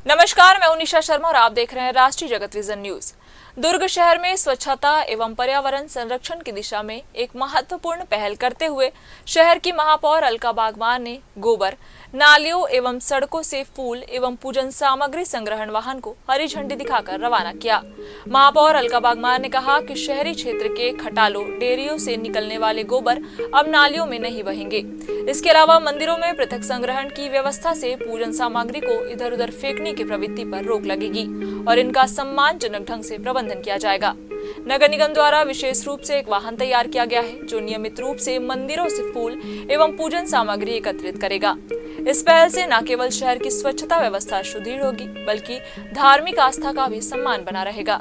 नमस्कार, मैं उनिशा शर्मा और आप देख रहे हैं राष्ट्रीय जगत विजन न्यूज। दुर्ग शहर में स्वच्छता एवं पर्यावरण संरक्षण की दिशा में एक महत्वपूर्ण पहल करते हुए शहर की महापौर अलका बागवान ने गोबर, नालियों एवं सड़कों से फूल एवं पूजन सामग्री संग्रहण वाहन को हरी झंडी दिखाकर रवाना किया। महापौर अलका बागवान ने कहा कि शहरी क्षेत्र के खटालों, डेयरियों से निकलने वाले गोबर अब नालियों में नहीं बहेंगे। इसके अलावा मंदिरों में पृथक संग्रहण की व्यवस्था से पूजन सामग्री को इधर उधर फेंकने की प्रवृत्ति पर रोक लगेगी और इनका सम्मानजनक ढंग से प्रबंधन किया जाएगा। नगर निगम द्वारा विशेष रूप से एक वाहन तैयार किया गया है जो नियमित रूप से मंदिरों से फूल एवं पूजन सामग्री एकत्रित करेगा। इस पहल से न केवल शहर की स्वच्छता व्यवस्था सुदृढ़ होगी बल्कि धार्मिक आस्था का भी सम्मान बना रहेगा।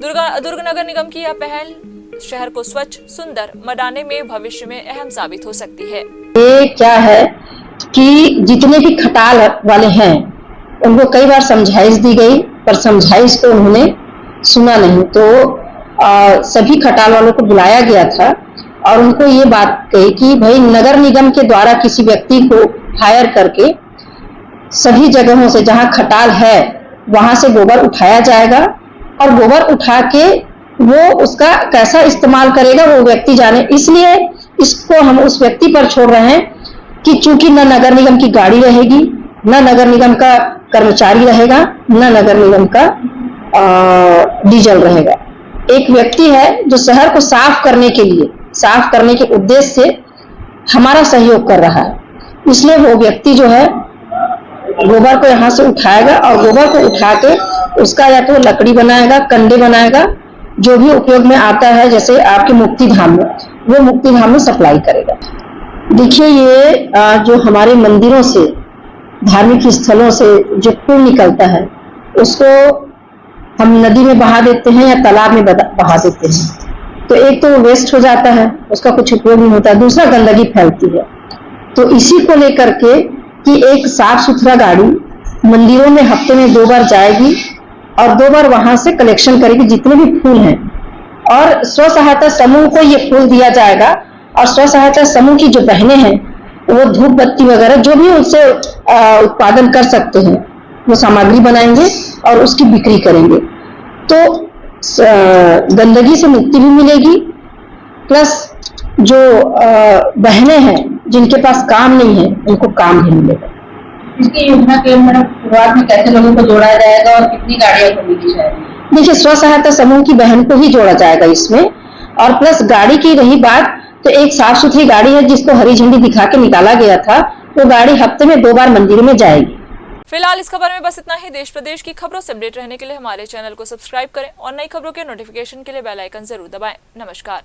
दुर्ग नगर निगम की यह पहल शहर को स्वच्छ, सुंदर बनाने में भविष्य में अहम साबित हो सकती है। ये क्या है कि जितने भी खटाल वाले हैं उनको कई बार समझाइश दी गई, पर समझाइश को उन्होंने सुना नहीं। तो सभी खटाल वालों को बुलाया गया था और उनको ये बात कही कि भाई नगर निगम के द्वारा किसी व्यक्ति को हायर करके सभी जगहों से जहां खटाल है वहां से गोबर उठाया जाएगा और गोबर उठा के वो उसका कैसा इस्तेमाल करेगा वो व्यक्ति जाने। इसलिए इसको हम उस व्यक्ति पर छोड़ रहे हैं कि चूंकि न नगर निगम की गाड़ी रहेगी, न नगर निगम का कर्मचारी रहेगा, न नगर निगम का डीजल रहेगा। एक व्यक्ति है जो शहर को साफ करने के लिए, साफ करने के उद्देश्य से हमारा सहयोग कर रहा है। इसलिए वो व्यक्ति जो है गोबर को यहाँ से उठाएगा और गोबर को उठा के उसका या तो लकड़ी बनाएगा, कंडे बनाएगा, जो भी उपयोग में आता है, जैसे आपके मुक्ति धाम में, वो मुक्ति धाम में सप्लाई करेगा। देखिए ये जो हमारे मंदिरों से, धार्मिक स्थलों से जो फूल निकलता है उसको हम नदी में बहा देते हैं या तालाब में बहा देते हैं, तो एक तो वो वेस्ट हो जाता है, उसका कुछ उपयोग नहीं होता, दूसरा गंदगी फैलती है। तो इसी को लेकर के कि एक साफ सुथरा गाड़ी मंदिरों में हफ्ते में 2 बार जाएगी और 2 बार वहां से कलेक्शन करेगी जितने भी फूल हैं, और स्व सहायता समूह को ये फूल दिया जाएगा और स्व सहायता समूह की जो बहनें हैं वो धूप बत्ती वगैरह जो भी उससे उत्पादन कर सकते हैं वो सामग्री बनाएंगे और उसकी बिक्री करेंगे। तो गंदगी से मुक्ति भी मिलेगी, प्लस जो बहनें हैं जिनके पास काम नहीं है उनको काम भी मिलेगा। इसकी योजना के शुरुआत में कैसे लोगों को जोड़ा जाएगा और कितनी गाड़ियां खुलेगी? देखिए स्व सहायता समूह की बहन को ही जोड़ा जाएगा इसमें, और प्लस गाड़ी की रही बात तो एक साफ सुथरी गाड़ी है जिसको हरी झंडी दिखा के निकाला गया था, वो गाड़ी हफ्ते में 2 बार मंदिर में जाएगी। फिलहाल इस खबर में बस इतना ही। देश प्रदेश की खबरों से अपडेट रहने के लिए हमारे चैनल को सब्सक्राइब करें और नई खबरों के नोटिफिकेशन के लिए बेल आइकन जरूर दबाएं। नमस्कार।